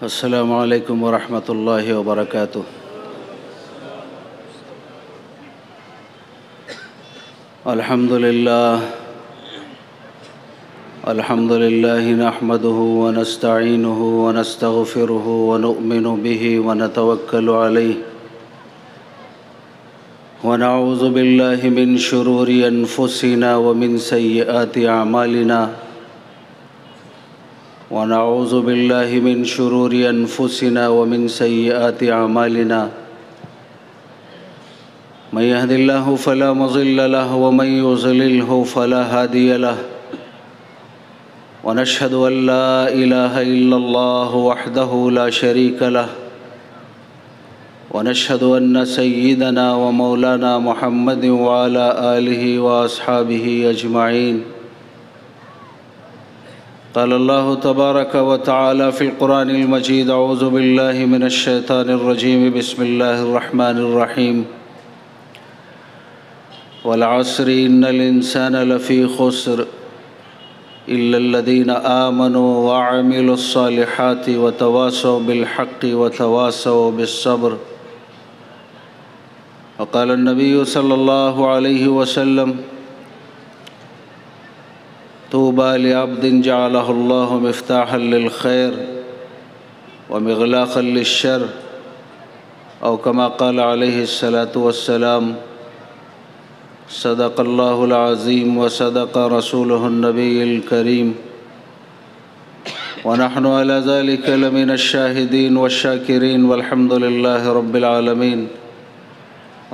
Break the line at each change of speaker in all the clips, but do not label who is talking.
السلام علیکم ورحمۃ اللہ وبرکاتہ۔ الحمد للہ نحمده ونستعینه ونستغفره ونؤمن به ونتوکل علیہ ونعوذ باللہ من شرور انفسنا ومن سیئات اعمالنا ونعوذ باللہ من شرور انفسنا ومن سیئات اعمالنا من يهد الله فلا مضل له ومن يضلله فلا هادي له ونشهد أن لا إله إلا الله وحده لا شريك له ونشهد أن سيدنا ومولانا محمد وعلى آله وأصحابه أجمعين قال الله تبارك وتعالى في القرآن المجيد أعوذ بالله من الشيطان الرجيم بسم الله الرحمن الرحيم والعصر إن الإنسان لفي خسر إلا الذين آمنوا وعملوا الصالحات وتواصوا بالحق وتواصوا بالصبر وقال النبي صلى الله عليه وسلم طوبى لعبد جعله الله مفتاحا للخير ومغلاقا للشر أو كما قال عليه الصلاة والسلام صدق الله العظيم وصدق رسوله النبي الكريم ونحن على ذلك لمن الشاهدين والشاكرين والحمد لله رب العالمين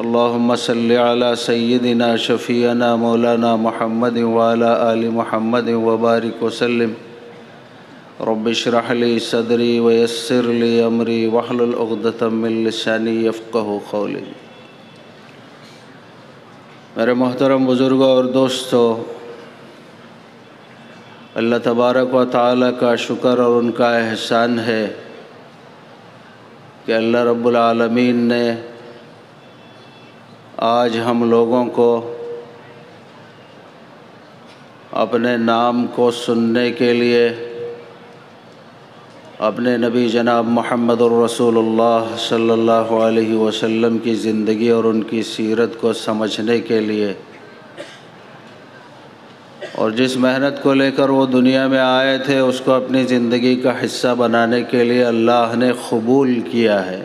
اللهم صل على سيدنا شفيعنا مولانا محمد وعلى آل محمد وبارك وسلم رب اشرح لي صدري ويسر لي أمري واحلل عقدة من لساني يفقهوا قولي۔ میرے محترم بزرگوں اور دوستوں، اللہ تبارک و تعالیٰ کا شکر اور ان کا احسان ہے کہ اللہ رب العالمین نے آج ہم لوگوں کو اپنے نام کو سننے کے لیے اپنے نبی جناب محمد الرسول اللہ صلی اللہ علیہ وسلم کی زندگی اور ان کی سیرت کو سمجھنے کے لیے اور جس محنت کو لے کر وہ دنیا میں آئے تھے اس کو اپنی زندگی کا حصہ بنانے کے لیے اللہ نے قبول کیا ہے۔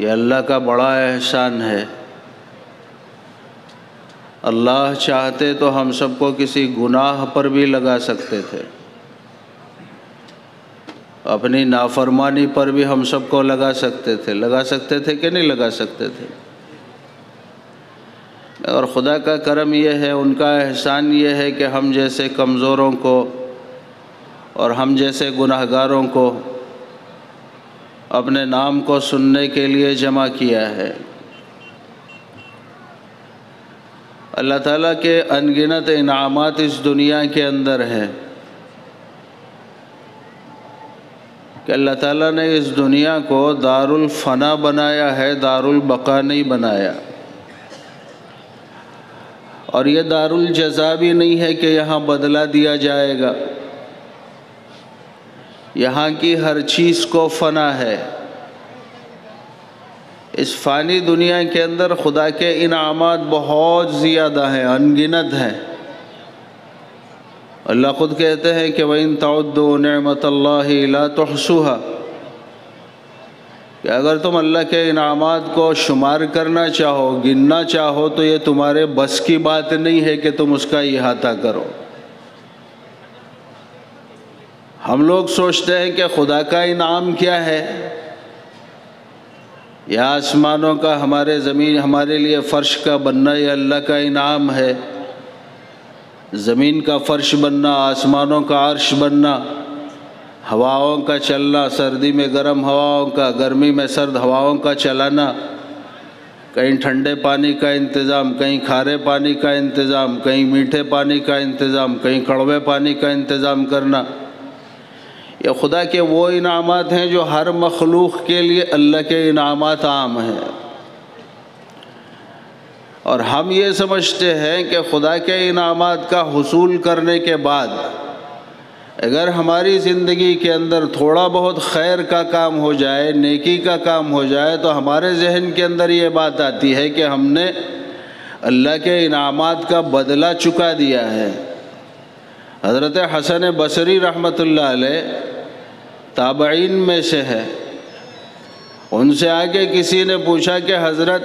یہ اللہ کا بڑا احسان ہے۔ اللہ چاہتے تو ہم سب کو کسی گناہ پر بھی لگا سکتے تھے، اپنی نافرمانی پر بھی ہم سب کو لگا سکتے تھے کہ نہیں لگا سکتے تھے؟ اور خدا کا کرم یہ ہے، ان کا احسان یہ ہے کہ ہم جیسے کمزوروں کو اور ہم جیسے گناہگاروں کو اپنے نام کو سننے کے لیے جمع کیا ہے۔ اللہ تعالیٰ کے انگنت انعامات اس دنیا کے اندر ہیں کہ اللہ تعالیٰ نے اس دنیا کو دار الفنا بنایا ہے، دار البقا نہیں بنایا۔ اور یہ دار الجزا بھی نہیں ہے کہ یہاں بدلہ دیا جائے گا، یہاں کی ہر چیز کو فنا ہے۔ اس فانی دنیا کے اندر خدا کے انعامات بہت زیادہ ہیں، انگنت ہیں۔ اللہ خود کہتے ہیں کہ وَإِن تَعُدُّوا نِعْمَةَ اللَّهِ لَا تُحْصُوهَا، کہ اگر تم اللہ کے انعامات کو شمار کرنا چاہو، گننا چاہو، تو یہ تمہارے بس کی بات نہیں ہے کہ تم اس کا احاطہ کرو۔ ہم لوگ سوچتے ہیں کہ خدا کا انعام کیا ہے؟ یہ آسمانوں کا ہمارے لیے فرش کا بننا یہ اللہ کا انعام ہے۔ زمین کا فرش بننا، آسمانوں کا عرش بننا، ہواؤں کا چلنا، سردی میں گرم ہواؤں کا، گرمی میں سرد ہواؤں کا چلانا، کہیں ٹھنڈے پانی کا انتظام، کہیں کھارے پانی کا انتظام، کہیں میٹھے پانی کا انتظام، کہیں کڑوے پانی کا انتظام کرنا، یہ خدا کے وہ انعامات ہیں جو ہر مخلوق کے لیے اللہ کے انعامات عام ہیں۔ اور ہم یہ سمجھتے ہیں کہ خدا کے انعامات کا حصول کرنے کے بعد اگر ہماری زندگی کے اندر تھوڑا بہت خیر کا کام ہو جائے، نیکی کا کام ہو جائے، تو ہمارے ذہن کے اندر یہ بات آتی ہے کہ ہم نے اللہ کے انعامات کا بدلہ چکا دیا ہے۔ حضرت حسن بصری رحمۃ اللہ علیہ تابعین میں سے ہے۔ ان سے آگے کسی نے پوچھا کہ حضرت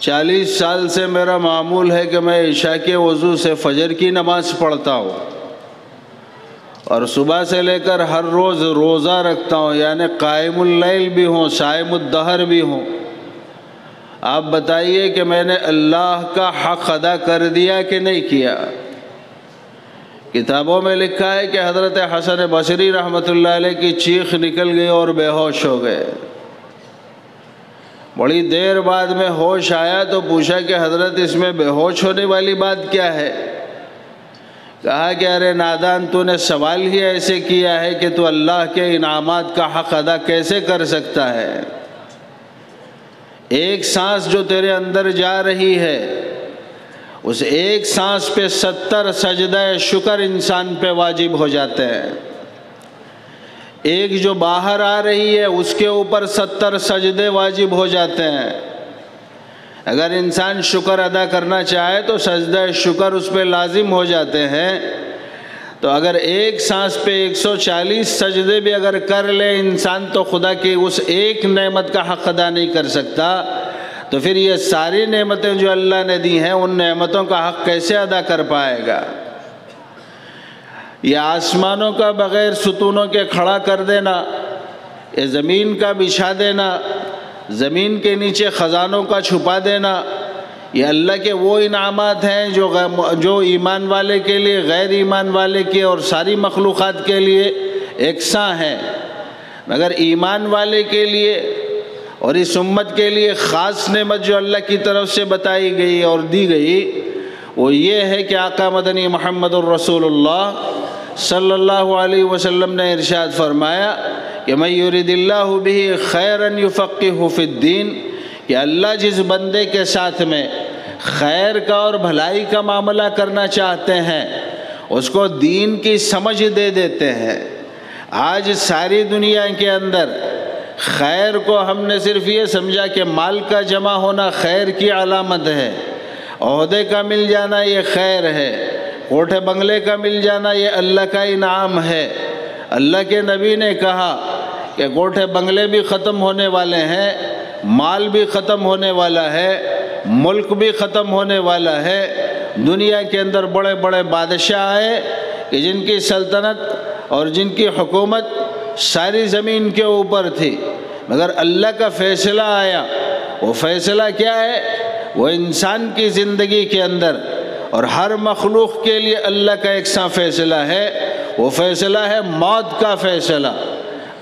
40 سال سے میرا معمول ہے کہ میں عشاء کے وضو سے فجر کی نماز پڑھتا ہوں اور صبح سے لے کر ہر روز روزہ رکھتا ہوں، یعنی قائم اللیل بھی ہوں، صائم الدہر بھی ہوں۔ آپ بتائیے کہ میں نے اللہ کا حق ادا کر دیا کہ نہیں کیا؟ کتابوں میں لکھا ہے کہ حضرت حسن بصری رحمۃ اللہ علیہ کی چیخ نکل گئی اور بے ہوش ہو گئے۔ بڑی دیر بعد میں ہوش آیا تو پوچھا کہ حضرت اس میں بے ہوش ہونے والی بات کیا ہے؟ کہا کہ ارے نادان، تو نے سوال ہی ایسے کیا ہے کہ تو اللہ کے انعامات کا حق ادا کیسے کر سکتا ہے؟ ایک سانس جو تیرے اندر جا رہی ہے، اس ایک سانس پہ 70 سجدہ شکر انسان پہ واجب ہو جاتے ہیں۔ ایک جو باہر آ رہی ہے اس کے اوپر 70 سجدے واجب ہو جاتے ہیں۔ اگر انسان شکر ادا کرنا چاہے تو سجدہ شکر اس پہ لازم ہو جاتے ہیں۔ تو اگر ایک سانس پہ 140 سجدے بھی اگر کر لے انسان تو خدا کی اس ایک نعمت کا حق ادا نہیں کر سکتا، تو پھر یہ ساری نعمتیں جو اللہ نے دی ہیں ان نعمتوں کا حق کیسے ادا کر پائے گا؟ یہ آسمانوں کا بغیر ستونوں کے کھڑا کر دینا، یہ زمین کا بچھا دینا، زمین کے نیچے خزانوں کا چھپا دینا، یہ اللہ کے وہ انعامات ہیں جو ایمان والے کے لیے، غیر ایمان والے کے اور ساری مخلوقات کے لیے یکساں ہیں، مگر ایمان والے کے لیے اور اس امت کے لیے خاص نعمت جو اللہ کی طرف سے بتائی گئی اور دی گئی وہ یہ ہے کہ آقا مدنی محمد الرسول اللہ صلی اللہ علیہ وسلم نے ارشاد فرمایا کہ من یرید اللہ بہ خیرا یفقہہ فی الدین، کہ اللہ جس بندے کے ساتھ میں خیر کا اور بھلائی کا معاملہ کرنا چاہتے ہیں اس کو دین کی سمجھ دے دیتے ہیں۔ آج ساری دنیا کے اندر خیر کو ہم نے صرف یہ سمجھا کہ مال کا جمع ہونا خیر کی علامت ہے، عہدے کا مل جانا یہ خیر ہے، کوٹھے بنگلے کا مل جانا یہ اللہ کا انعام ہے۔ اللہ کے نبی نے کہا کہ کوٹھے بنگلے بھی ختم ہونے والے ہیں، مال بھی ختم ہونے والا ہے، ملک بھی ختم ہونے والا ہے۔ دنیا کے اندر بڑے بڑے بادشاہ آئے کہ جن کی سلطنت اور جن کی حکومت ساری زمین کے اوپر تھی، مگر اللہ کا فیصلہ آیا۔ وہ فیصلہ کیا ہے؟ وہ انسان کی زندگی کے اندر اور ہر مخلوق کے لیے اللہ کا یکساں فیصلہ ہے۔ وہ فیصلہ ہے موت کا فیصلہ۔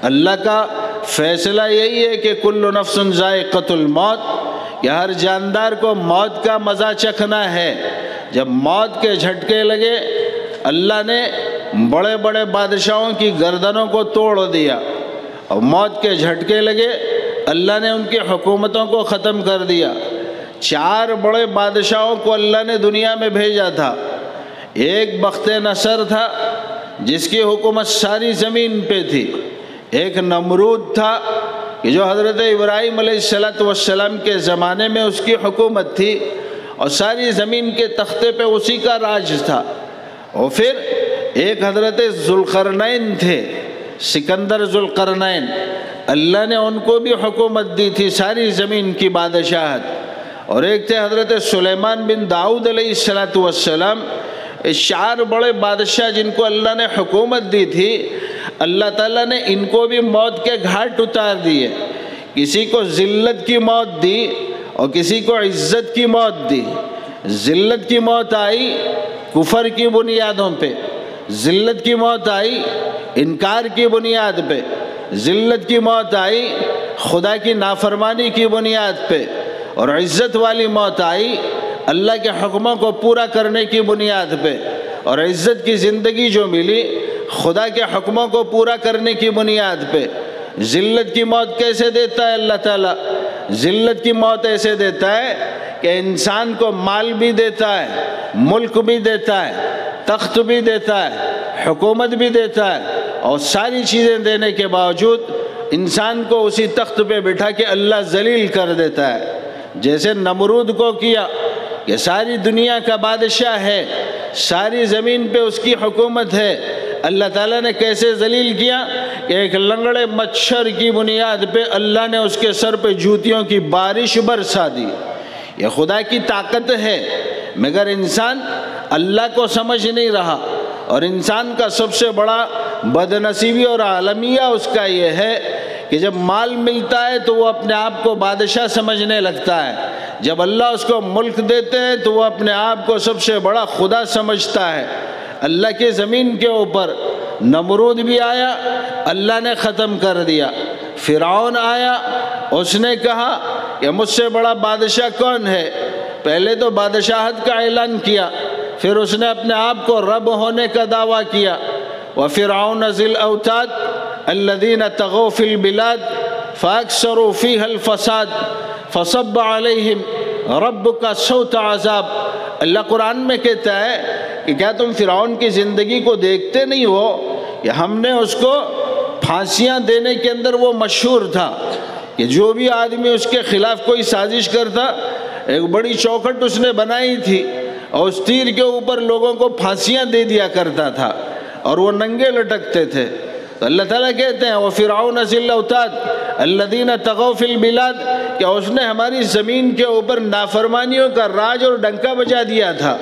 اللہ کا فیصلہ یہی ہے کہ کل نفس ذائقۃ الموت، کہ ہر جاندار کو موت کا مزہ چکھنا ہے۔ جب موت کے جھٹکے لگے اللہ نے بڑے بڑے بادشاہوں کی گردنوں کو توڑ دیا، اور موت کے جھٹکے لگے اللہ نے ان کی حکومتوں کو ختم کر دیا۔ 4 بڑے بادشاہوں کو اللہ نے دنیا میں بھیجا تھا۔ ایک بخت نصر تھا جس کی حکومت ساری زمین پہ تھی، ایک نمرود تھا کہ جو حضرت ابراہیم علیہ السلام کے زمانے میں اس کی حکومت تھی اور ساری زمین کے تختے پہ اسی کا راج تھا۔ اور پھر ایک حضرت ذوالقرنین تھے، سکندر ذوالقرنین، اللہ نے ان کو بھی حکومت دی تھی ساری زمین کی بادشاہت۔ اور ایک تھے حضرت سلیمان بن داؤد علیہ السلام۔ 4 بڑے بادشاہ جن کو اللہ نے حکومت دی تھی، اللہ تعالیٰ نے ان کو بھی موت کے گھاٹ اتار دیے۔ کسی کو ذلت کی موت دی اور کسی کو عزت کی موت دی۔ ذلت کی موت آئی کفر کی بنیادوں پہ، ذلت کی موت آئی انکار کی بنیاد پہ، ذلت کی موت آئی خدا کی نافرمانی کی بنیاد پہ، اور عزت والی موت آئی اللہ کے حکموں کو پورا کرنے کی بنیاد پہ۔ اور عزت کی زندگی جو ملی خدا کے حکموں کو پورا کرنے کی بنیاد پہ۔ ذلت کی موت کیسے دیتا ہے اللہ تعالیٰ؟ ذلت کی موت ایسے دیتا ہے کہ انسان کو مال بھی دیتا ہے، ملک بھی دیتا ہے، تخت بھی دیتا ہے، حکومت بھی دیتا ہے، اور ساری چیزیں دینے کے باوجود انسان کو اسی تخت پہ بٹھا کے اللہ ذلیل کر دیتا ہے۔ جیسے نمرود کو کیا کہ ساری دنیا کا بادشاہ ہے، ساری زمین پہ اس کی حکومت ہے، اللہ تعالیٰ نے کیسے ذلیل کیا کہ ایک لنگڑے مچھر کی بنیاد پہ اللہ نے اس کے سر پہ جوتیوں کی بارش برسا دی۔ یہ خدا کی طاقت ہے، مگر انسان اللہ کو سمجھ نہیں رہا، اور انسان کا سب سے بڑا بد نصیبی اور عالمیہ اس کا یہ ہے کہ جب مال ملتا ہے تو وہ اپنے آپ کو بادشاہ سمجھنے لگتا ہے، جب اللہ اس کو ملک دیتے ہیں تو وہ اپنے آپ کو سب سے بڑا خدا سمجھتا ہے۔ اللہ کے زمین کے اوپر نمرود بھی آیا، اللہ نے ختم کر دیا۔ فرعون آیا، اس نے کہا کہ مجھ سے بڑا بادشاہ کون ہے؟ پہلے تو بادشاہت کا اعلان کیا، پھر اس نے اپنے آپ کو رب ہونے کا دعویٰ کیا۔ وَفِرْعَوْنَ ذِي الْأَوْتَادِ الَّذِينَ طَغَوْا فِي الْبِلَادِ فَأَكْثَرُوا فِيهَا الْفَسَادَ فَصَبَّ عَلَيْهِمْ رَبُّكَ صَوْتَ عَذَابٍ۔ اللہ قرآن میں کہتا ہے کہ کیا تم فرعون کی زندگی کو دیکھتے نہیں ہو کہ ہم نے اس کو پھانسیاں دینے کے اندر وہ مشہور تھا کہ جو بھی آدمی اس کے خلاف کوئی سازش کرتا، ایک بڑی چوکھٹ اس نے بنائی تھی اور اس تیر کے اوپر لوگوں کو پھانسیاں دے دیا کرتا تھا اور وہ ننگے لٹکتے تھے۔ تو اللہ تعالیٰ کہتے ہیں وَفِرْعَوْنَ ذِي الْأَوْتَادِ الَّذِينَ طَغَوْا فِي الْبِلَادِ، کہ اس نے ہماری زمین کے اوپر نافرمانیوں کا راج اور ڈنکا بجا دیا تھا۔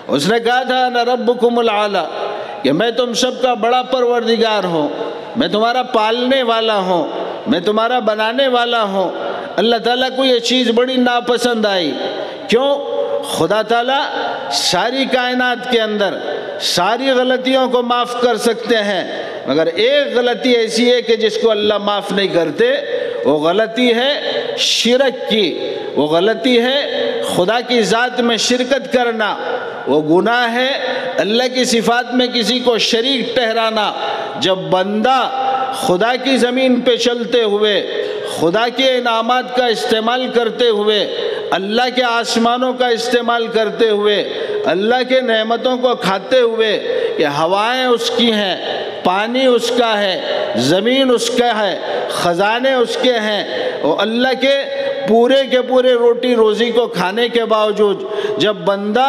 اس نے کہا تھا اَنَا رَبُّكُمُ الْأَعْلَىٰ، کہ میں تم سب کا بڑا پروردگار ہوں، میں تمہارا پالنے والا ہوں، میں تمہارا بنانے والا ہوں۔ اللہ تعالیٰ کو یہ چیز بڑی ناپسند آئی۔ کیوں؟ خدا تعالیٰ ساری کائنات کے اندر ساری غلطیوں کو معاف کر سکتے ہیں، مگر ایک غلطی ایسی ہے کہ جس کو اللہ معاف نہیں کرتے، وہ غلطی ہے شرک کی، وہ غلطی ہے خدا کی ذات میں شرکت کرنا، وہ گناہ ہے اللہ کی صفات میں کسی کو شریک ٹھہرانا۔ جب بندہ خدا کی زمین پہ چلتے ہوئے، خدا کے انعامات کا استعمال کرتے ہوئے، اللہ کے آسمانوں کا استعمال کرتے ہوئے، اللہ کے نعمتوں کو کھاتے ہوئے کہ ہوائیں اس کی ہیں، پانی اس کا ہے، زمین اس کا ہے، خزانے اس کے ہیں، اور اللہ کے پورے کے پورے روٹی روزی کو کھانے کے باوجود جب بندہ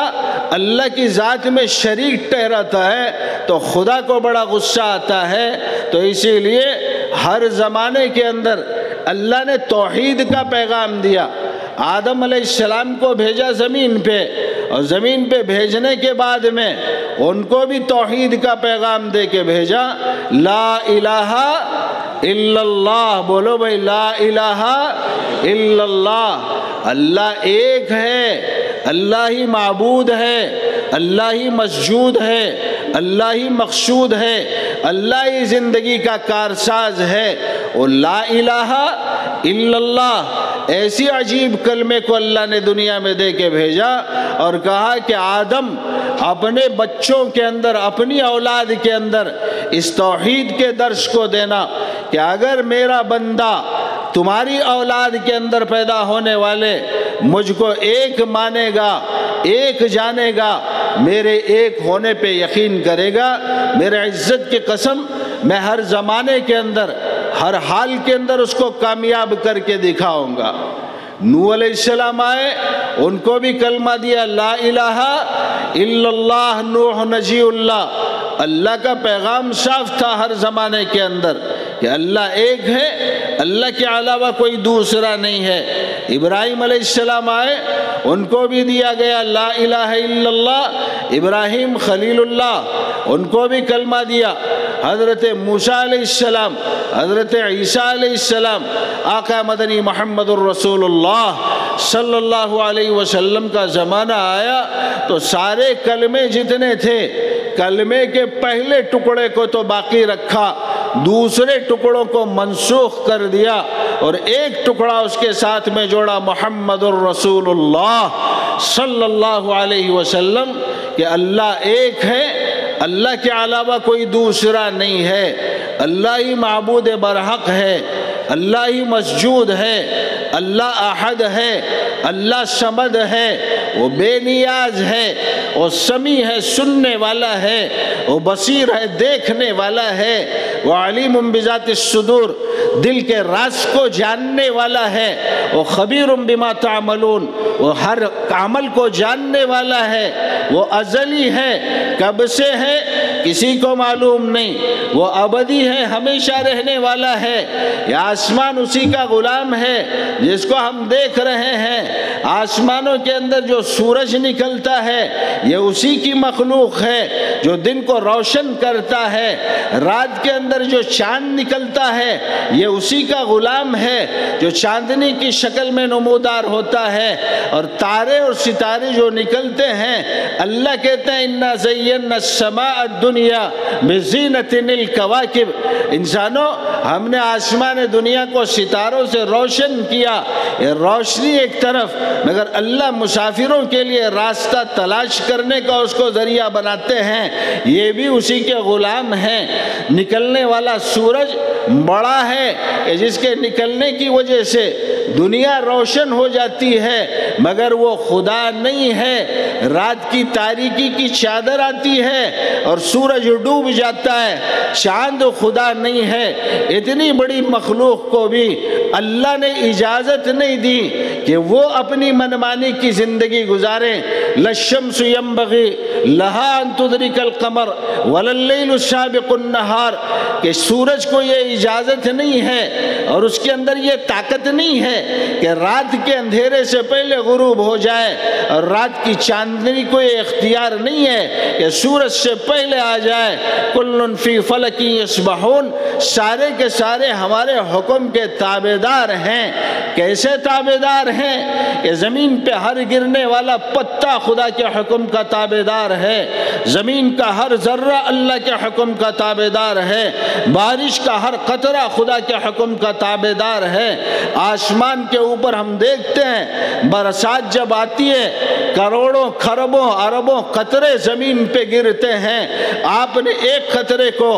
اللہ کی ذات میں شریک ٹھہراتا ہے تو خدا کو بڑا غصہ آتا ہے۔ تو اسی لیے ہر زمانے کے اندر اللہ نے توحید کا پیغام دیا۔ آدم علیہ السلام کو بھیجا زمین پہ، اور زمین پہ بھیجنے کے بعد میں ان کو بھی توحید کا پیغام دے کے بھیجا، لا الہ الا اللہ۔ بولو بھائی، لا الہ الا اللہ۔ اللہ ایک ہے، اللہ ہی معبود ہے، اللہ ہی مسجود ہے، اللہ ہی مقصود ہے، اللہ ہی زندگی کا کارساز ہے۔ اور لا الہ الا اللہ ایسی عجیب کلمے کو اللہ نے دنیا میں دے کے بھیجا اور کہا کہ آدم اپنے بچوں کے اندر، اپنی اولاد کے اندر اس توحید کے درس کو دینا کہ اگر میرا بندہ تمہاری اولاد کے اندر پیدا ہونے والے مجھ کو ایک مانے گا، ایک جانے گا، میرے ایک ہونے پہ یقین کرے گا، میرے عزت کی قسم میں ہر زمانے کے اندر، ہر حال کے اندر اس کو کامیاب کر کے دکھاؤں گا۔ نوح علیہ السلام آئے، ان کو بھی کلمہ دیا، لا الہ الا اللہ نوح نجی اللہ۔ اللہ کا پیغام صاف تھا ہر زمانے کے اندر کہ اللہ ایک ہے، اللہ کے علاوہ کوئی دوسرا نہیں ہے۔ ابراہیم علیہ السلام آئے، ان کو بھی دیا گیا لا الہ الا اللہ۔ ابراہیم خلیل اللہ، ان کو بھی کلمہ دیا۔ حضرت موسیٰ علیہ السلام، حضرت عیسیٰ علیہ السلام، آقا مدنی محمد الرسول اللہ صلی اللہ علیہ وسلم کا زمانہ آیا تو سارے کلمے جتنے تھے، کلمے کے پہلے ٹکڑے کو تو باقی رکھا، دوسرے ٹکڑوں کو منسوخ کر دیا اور ایک ٹکڑا اس کے ساتھ میں جوڑا، محمد الرسول اللہ صلی اللہ علیہ وسلم، کہ اللہ ایک ہے، اللہ کے علاوہ کوئی دوسرا نہیں ہے، اللہ ہی معبود برحق ہے، اللہ ہی مسجود ہے، اللہ احد ہے، اللہ صمد ہے، وہ بے نیاز ہے، وہ سمیع ہے، سننے والا ہے، وہ بصیر ہے، دیکھنے والا ہے، وہ علیم بذات الصدور، دل کے راز کو جاننے والا ہے، وہ خبیر بما تعملون، وہ ہر عمل کو جاننے والا ہے، وہ ازلی ہے، کب سے ہے کسی کو معلوم نہیں، وہ ابدی ہے، ہمیشہ رہنے والا ہے۔ یہ آسمان اسی کا غلام ہے جس کو ہم دیکھ رہے ہیں، آسمانوں کے اندر جو سورج نکلتا ہے یہ اسی کی مخلوق ہے جو دن کو روشن کرتا ہے، رات کے اندر جو چاند نکلتا ہے یہ اسی کا غلام ہے جو چاندنی کی شکل میں نمودار ہوتا ہے، اور تارے اور ستارے جو نکلتے ہیں اللہ کہتے ہیں اِنَّا زَيَّنَّا السَّمَاءَ الدُّنْيَا بِزِينَةٍ الْكَوَاكِبِ، انسانوں ہم نے آسمان دنیا کو ستاروں سے روشن کیا، یہ روشنی ایک طرف، مگر اللہ مسافروں کے لیے راستہ تلاش کرنے کا اس کو ذریعہ بناتے ہیں، یہ بھی اسی کے غلام ہیں۔ نکلنے والا سورج بڑا ہے کہ جس کے نکلنے کی وجہ سے دنیا روشن ہو جاتی ہے، مگر وہ خدا نہیں ہے، رات کی تاریکی کی چادر آتی ہے اور سورج ڈوب جاتا ہے، چاند خدا نہیں ہے۔ اتنی بڑی مخلوق کو بھی اللہ نے اجازت نہیں دی کہ وہ اپنی منمانی کی زندگی گزاریں۔ لَلشَّمْسُ يَنبَغِي لَهَا أَن تُدْرِكَ الْقَمَرَ وَلَا اللَّيْلُ سَابِقُ النَّهَارِ، کہ سورج کو یہ اجازت نہیں ہے اور اس کے اندر یہ طاقت نہیں ہے کہ رات کے اندھیرے سے پہلے غروب ہو جائے، اور رات کی چاندنی کو یہ اختیار نہیں ہے کہ سورج سے پہلے آ جائے۔ کُلٌّ فِي فَلَكٍ يَسْبَحُونَ، سارے کے سارے ہمارے حکم کے تابعدار ہیں۔ کیسے تابعدار ہیں؟ کہ زمین پہ ہر گرنے والا پتا خدا کے حکم کا تابعدار ہے، زمین کا ہر ذرہ اللہ کے حکم کا تابعدار ہے، بارش کا ہر قطرہ خدا کے حکم کا تابعدار ہے۔ آسمان کے اوپر ہم دیکھتے ہیں برسات جب آتی ہے کروڑوں کھربوں اربوں قطرے زمین پہ گرتے ہیں، آپ نے ایک قطرے کو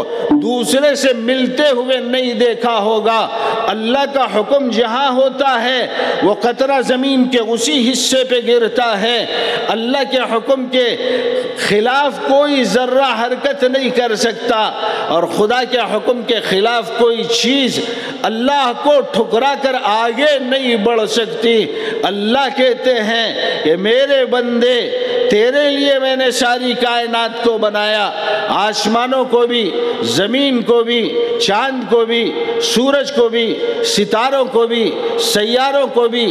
دوسرے سے ملتے ہوئے نہیں دیکھا ہوگا۔ اللہ کا حکم جہاں ہوتا ہے وہ قطرہ زمین کے اسی حصے پہ گرتا ہے، اللہ کے حکم کے خلاف کوئی ذرہ حرکت نہیں کر سکتا، اور خدا کے حکم کے خلاف کوئی چیز اللہ کو ٹھکرا کر آگے نہیں بڑھ سکتی۔ اللہ کہتے ہیں کہ میرے بندے تیرے لیے میں نے ساری کائنات کو بنایا، آسمانوں کو بھی، زمین کو بھی، چاند کو بھی، سورج کو بھی، ستاروں کو بھی، سیاروں کو بھی،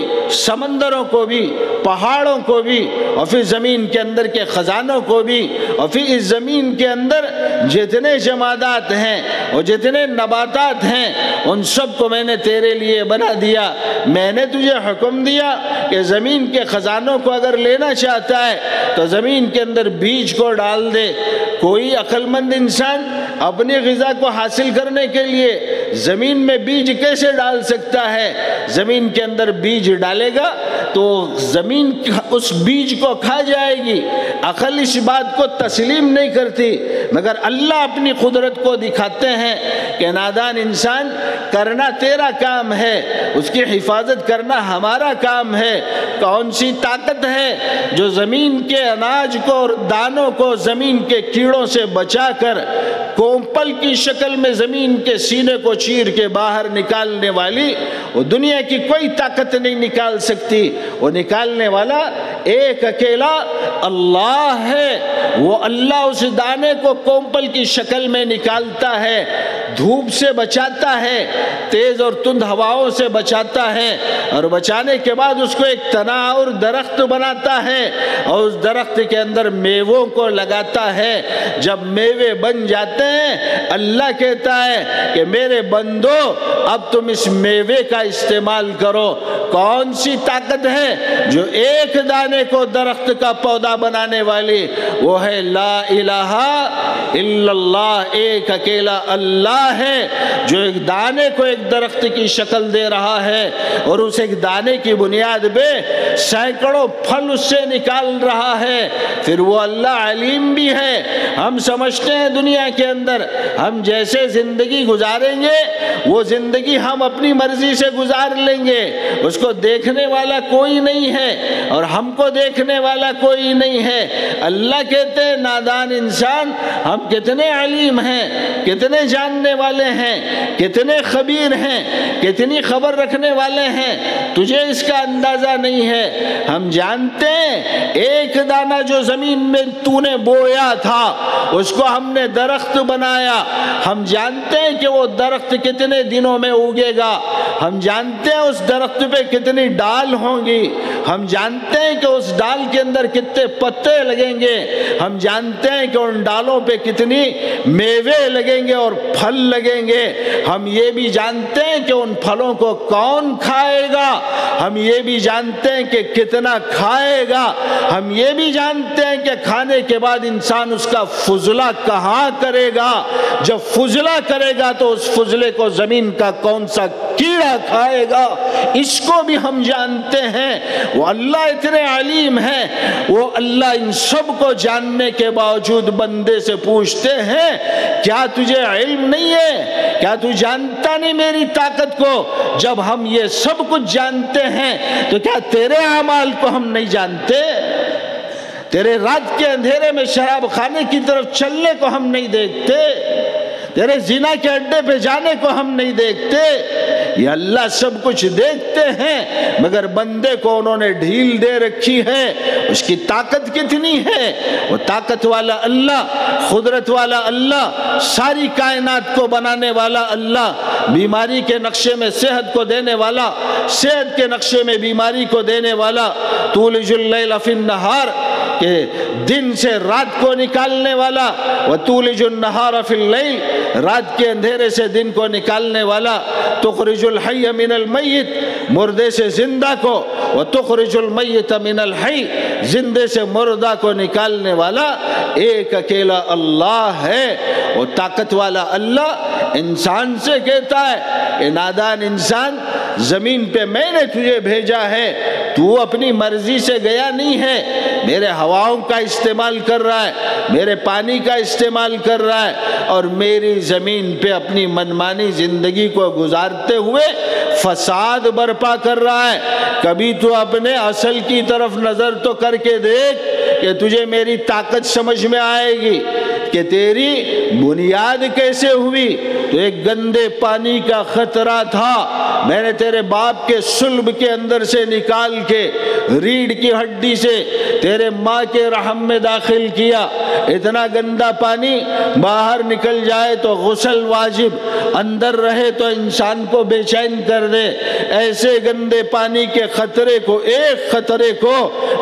سمندروں کو بھی، پہاڑوں کو بھی، اور پھر زمین کے اندر کے خزانوں کو بھی، اور پھر اس زمین کے اندر جتنے جمادات ہیں اور جتنے نباتات ہیں ان سب کو میں نے تیرے لیے بنا دیا۔ میں نے تجھے حکم دیا کہ زمین کے خزانوں کو اگر لینا چاہتا ہے تو زمین کے اندر بیج کو ڈال دے۔ کوئی عقل مند انسان اپنی غذا کو حاصل کرنے کے لیے زمین میں بیج کیسے ڈال سکتا ہے؟ زمین کے اندر بیج ڈالے گا تو زمین اس بیج کو کھا جائے گی۔ عقل اس بات کو تسلیم نہیں کرتی، مگر اللہ اپنی قدرت کو دکھاتے ہیں کہ نادان انسان، کرنا تیرا کام ہے، اس کی حفاظت کرنا ہمارا کام ہے۔ کون سی طاقت ہے جو زمین کے اناج کو اور دانوں کو زمین کے کیڑوں سے بچا کر کومپل کی شکل میں زمین کے سینے کو چیر کے باہر نکالنے والی؟ وہ دنیا کی کوئی طاقت نہیں نکال سکتی، وہ نکالنے والا ایک اکیلا اللہ ہے۔ وہ اللہ اس دانے کو کومپل کی شکل میں نکالتا ہے، دھوپ سے بچاتا ہے، تیز اور تند ہواؤں سے بچاتا ہے، اور بچانے کے بعد اس کو ایک تنا اور درخت بناتا ہے، اور اس درخت کے اندر میووں کو لگاتا ہے۔ جب میوے بن جاتے ہیں اللہ کہتا ہے کہ میرے بندو اب تم اس میوے کا استعمال کرو۔ کون سی طاقت ہے جو ایک دانے کو درخت کا پودا بنانے والی؟ وہ ہے لا الہ الا اللہ، ایک اکیلا اللہ اللہ ہے جو ایک دانے کو ایک درخت کی شکل دے رہا ہے اور اس ایک دانے کی بنیاد پہ سینکڑوں پھل اس سے نکال رہا ہے، پھر وہ اللہ علیم بھی ہے۔ ہم سمجھتے ہیں دنیا کے اندر ہم جیسے زندگی گزاریں گے وہ زندگی ہم اپنی مرضی سے گزار لیں گے، اس کو دیکھنے والا کوئی نہیں ہے اور ہم کو دیکھنے والا کوئی نہیں ہے۔ اللہ کہتے ہیں نادان انسان ہم کتنے علیم ہیں، کتنے جاننے والے ہیں، کتنے خبیر ہیں، کتنی خبر رکھنے والے ہیں، تجھے اس کا اندازہ نہیں ہے۔ ہم جانتے ہیں ایک دانہ جو زمین میں تو نے بویا تھا اس کو ہم نے درخت بنایا، ہم جانتے ہیں کہ وہ درخت کتنے دنوں میں اگے گا، ہم جانتے ہیں اس درخت پہ کتنی ڈال ہوں گی، ہم جانتے ہیں کہ اس ڈال کے اندر کتنے پتے لگیں گے، ہم جانتے ہیں کہ ان ڈالوں پہ کتنی میوے لگیں گے اور پھل لگیں گے، ہم یہ بھی جانتے ہیں کہ ان پھلوں کو کون کھائے گا، ہم یہ بھی جانتے ہیں کہ کتنا کھائے گا، ہم یہ بھی جانتے ہیں کہ کھانے کے بعد انسان اس کا فضلہ کہاں کرے گا، جب فضلہ کرے گا تو اس فضلے کو زمین کا کون سا کیڑا کھائے گا، اس کو بھی ہم جانتے ہیں۔ وہ اللہ اتنے علیم ہے، وہ اللہ ان سب کو جاننے کے باوجود بندے سے پوچھتے ہیں کیا تجھے علم نہیں ہے، کیا تو جانتا نہیں میری طاقت کو؟ جب ہم یہ سب کچھ جانتے ہیں تو کیا تیرے اعمال کو ہم نہیں جانتے؟ تیرے رات کے اندھیرے میں شراب خانے کی طرف چلنے کو ہم نہیں دیکھتے؟ تیرے زنا کے اڈے پہ جانے کو ہم نہیں دیکھتے؟ یہ اللہ سب کچھ دیکھتے ہیں مگر بندے کو انہوں نے ڈھیل دے رکھی ہے۔ اس کی طاقت کتنی ہے؟ وہ طاقت والا اللہ، قدرت والا اللہ، ساری کائنات کو بنانے والا اللہ، بیماری کے نقشے میں صحت کو دینے والا، صحت کے نقشے میں بیماری کو دینے والا، تولج اللیل فی النہار کہ دن سے رات کو نکالنے والا، وتولج النہار فی اللیل رات کے اندھیرے سے دن کو نکالنے والا، تخرج الحی من المیت مردے سے زندہ کو، وتخرج المیت من الحی زندے سے مردہ کو نکالنے والا ایک اکیلا اللہ ہے۔ وہ طاقت والا اللہ انسان سے کہتا ہے کہ نادان انسان، زمین پہ میں نے تجھے بھیجا ہے، تو اپنی مرضی سے گیا نہیں ہے، میرے ہواؤں کا استعمال کر رہا ہے، میرے پانی کا استعمال کر رہا ہے اور میری زمین پہ اپنی منمانی زندگی کو گزارتے ہوئے فساد برپا کر رہا ہے۔ کبھی تو اپنے اصل کی طرف نظر تو کر کے دیکھ کہ تجھے میری طاقت سمجھ میں آئے گی کہ تیری بنیاد کیسے ہوئی۔ تو ایک گندے پانی کا خطرہ تھا، میں نے تیرے باپ کے صلب کے اندر سے نکال کے ریڑھ کی ہڈی سے تیرے ماں کے رحم میں داخل کیا۔ اتنا گندا پانی باہر نکل جائے تو غسل واجب، اندر رہے تو انسان کو بے چین کر دے۔ ایسے گندے پانی کے خطرے کو، ایک خطرے کو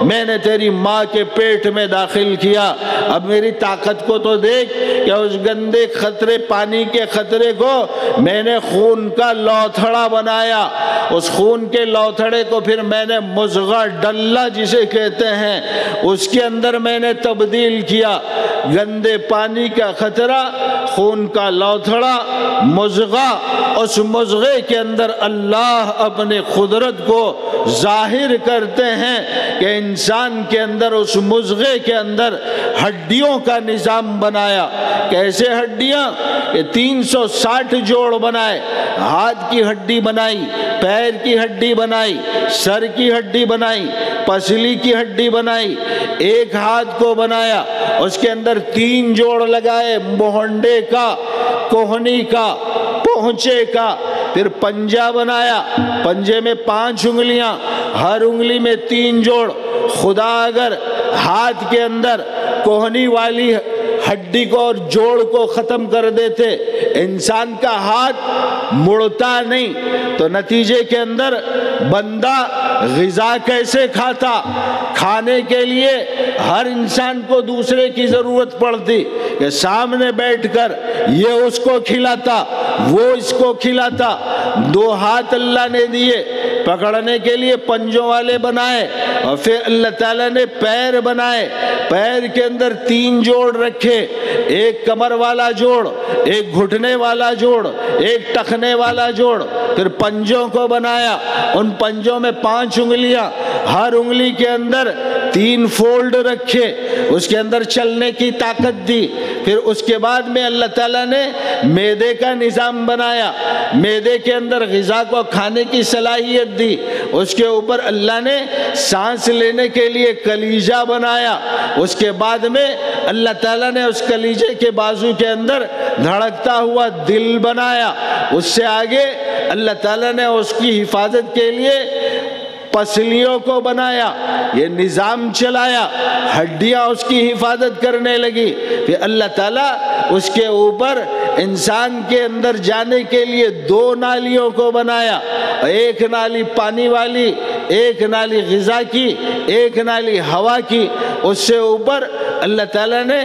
میں نے تیری ماں کے پیٹ میں داخل کیا۔ اب میری طاقت کو تو دیکھ کہ اس گندے خطرے پانی کے خطرے کو میں نے خون کا لوتھڑا بنایا، اس خون کے لوتھڑے کو پھر میں نے مضغہ ڈلہ جسے کہتے ہیں اس کے اندر میں نے تبدیل کیا۔ گندے پانی کا خطرہ، خون کا لوتھڑا، مضغہ، اس مضغے کے اندر اللہ اپنے قدرت کو ظاہر کرتے ہیں کہ انسان کے اندر، اس مضغے کے اندر ہڈیوں کا نظام بنایا۔ کیسے ہڈیاں؟ کہ 360 جوڑ بنائے، ہاتھ کی ہڈی بنائی، پیر کی ہڈی بنائی، سر کی ہڈی بنائی، پسلی کی ہڈی بنائی، ایک ہاتھ کو بنایا، اس کے اندر 3 جوڑ لگائے، مہنڈے کا، کوہنی کا، پہنچے کا، پھر پنجہ بنایا، پنجے میں 5 انگلیاں، ہر انگلی میں 3 جوڑ۔ خدا اگر ہاتھ کے اندر کوہنی والی ہڈی کو اور جوڑ کو ختم کر دیتے، انسان کا ہاتھ مڑتا نہیں، تو نتیجے کے اندر بندہ غذا کیسے کھاتا؟ کھانے کے لیے ہر انسان کو دوسرے کی ضرورت پڑتی کہ سامنے بیٹھ کر یہ اس کو کھلاتا، وہ اس کو کھلاتا۔ 2 ہاتھ اللہ نے دیے، پکڑنے کے لیے پنجوں والے بنائے، اور پھر اللہ تعالیٰ نے پیر بنائے، پیر کے اندر 3 جوڑ رکھے، ایک کمر والا جوڑ، ایک گھٹنے والا جوڑ، ایک ٹخنے والا جوڑ، پھر پنجوں کو بنایا، ان پنجوں میں 5 انگلیاں، ہر انگلی کے اندر 3 فولڈ رکھے، اس کے اندر چلنے کی طاقت دی۔ پھر اس کے بعد میں اللہ تعالیٰ نے معدے کا نظام بنایا، معدے کے اندر غذا کو کھانے کی صلاحیت دی، اس کے اوپر اللہ نے سانس لینے کے لیے کلیجہ بنایا، اس کے بعد میں اللہ تعالیٰ نے اس کلیجے کے بازو کے اندر دھڑکتا ہوا دل بنایا، اس سے آگے اللہ تعالیٰ نے اس کی حفاظت کے لیے پسلیوں کو بنایا، یہ نظام چلایا، ہڈیاں اس کی حفاظت کرنے لگی۔ پھر اللہ تعالیٰ اس کے اوپر انسان کے اندر جانے کے لیے 2 نالیوں کو بنایا، ایک نالی پانی والی، ایک نالی غذا کی، ایک نالی ہوا کی۔ اس سے اوپر اللہ تعالیٰ نے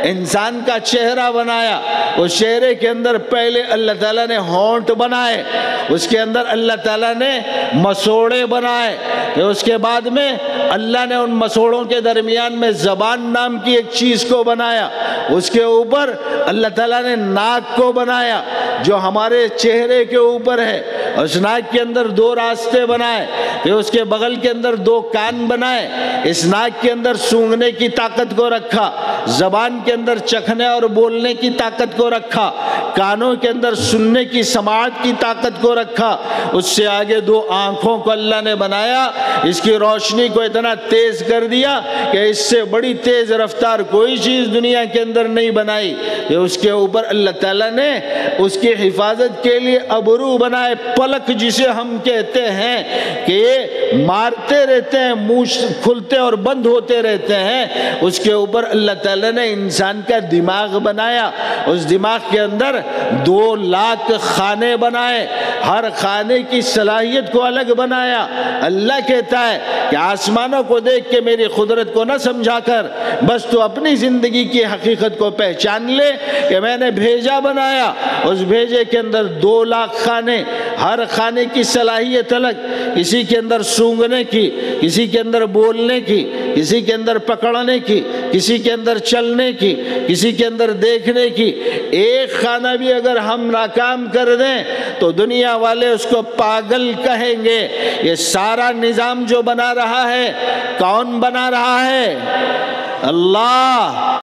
انسان کا چہرہ بنایا، اس چہرے کے اندر پہلے اللہ تعالیٰ نے ہونٹ بنائے، اس کے اندر اللہ تعالیٰ نے مسوڑے بنائے، پھر اس کے بعد میں اللہ نے ان مسوڑوں کے درمیان میں زبان نام کی ایک چیز کو بنایا، اس کے اوپر اللہ تعالیٰ نے ناک کو بنایا جو ہمارے چہرے کے اوپر ہے، اس ناک کے اندر 2 راستے بنائے، پھر اس کے بغل کے اندر 2 کان بنائے، اس ناک کے اندر سونگھنے کی طاقت کو رکھا، زبان کے اندر چکھنے اور بولنے کی طاقت کو رکھا، کانوں کے اندر سننے کی سماعت کی طاقت کو رکھا، اس سے آگے 2 آنکھوں کو اللہ نے بنایا، اس کی روشنی کو اتنا تیز کر دیا کہ اس سے بڑی تیز رفتار کوئی چیز دنیا کے اندر نہیں بنائی۔ پھر اس کے اوپر اللہ تعالیٰ نے اس کی حفاظت کے لیے ابرو بنائے، پلک جسے ہم کہتے ہیں کہ یہ مارتے رہتے ہیں، منہ کھلتے اور بند ہوتے رہتے ہیں، اس کے اوپر اللہ تعالیٰ نے انسان کا دماغ بنایا، اس دماغ کے اندر 2 لاکھ خانے بنائے، ہر خانے کی صلاحیت کو الگ بنایا۔ اللہ کہتا ہے کہ آسمانوں کو دیکھ کے میری قدرت کو نہ سمجھا کر بس تو اپنی زندگی کی حقیقت کو پہچان لے کہ میں نے بھیجا بنایا، اس بھیجے کے اندر 2 لاکھ خانے، ہر خانے کی صلاحیت الگ، کسی کے اندر سونگھنے کی، کسی کے اندر بولنے کی، کسی کے اندر پکڑنے کی، کسی کے اندر چلنے کی، کسی کے اندر دیکھنے کی۔ ایک خانہ بھی اگر ہم ناکام کر دیں تو دنیا والے اس کو پاگل کہیں گے۔ یہ سارا نظام جو بنا رہا ہے، کون بنا رہا ہے؟ اللہ۔